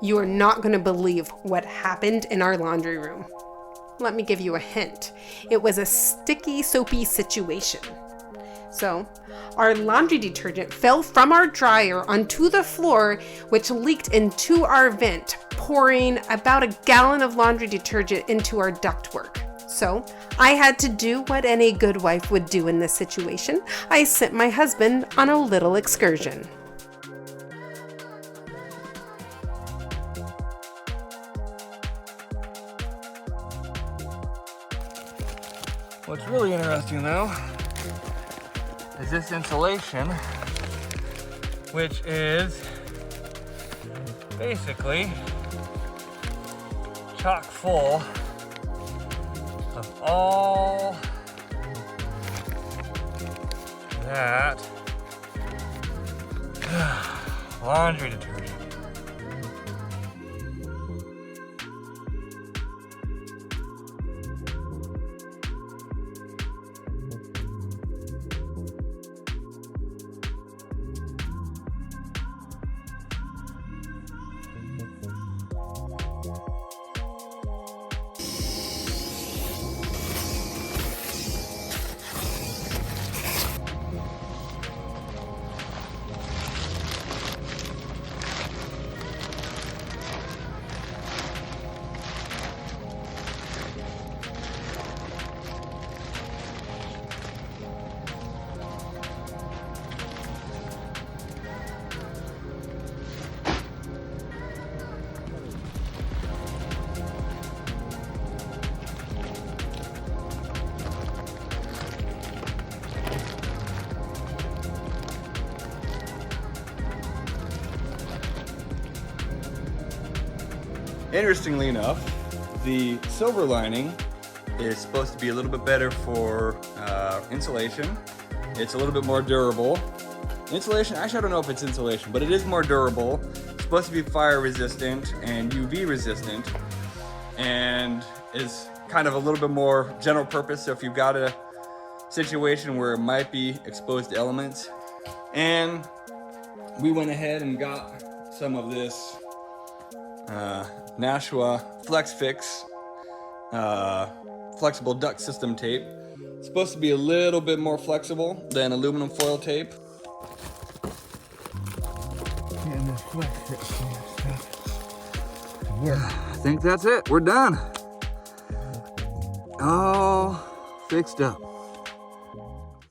You are not going to believe what happened in our laundry room. Let me give you a hint. It was a sticky, soapy situation. So, our laundry detergent fell from our dryer onto the floor, which leaked into our vent, pouring about a gallon of laundry detergent into our ductwork. So, I had to do what any good wife would do in this situation. I sent my husband on a little excursion. What's really interesting though is this insulation, which is basically chock full of all that laundry detergent. Interestingly enough, the silver lining is supposed to be a little bit better for insulation. It's a little bit more durable. Insulation, actually I don't know if it's insulation, but it is more durable. It's supposed to be fire resistant and UV resistant, and is kind of a little bit more general purpose. So if you've got a situation where it might be exposed to elements, and we went ahead and got some of this Nashua FlexFix flexible duct system tape. It's supposed to be a little bit more flexible than aluminum foil tape. And this FlexFix stuff. Yeah, I think that's it. We're done. All fixed up.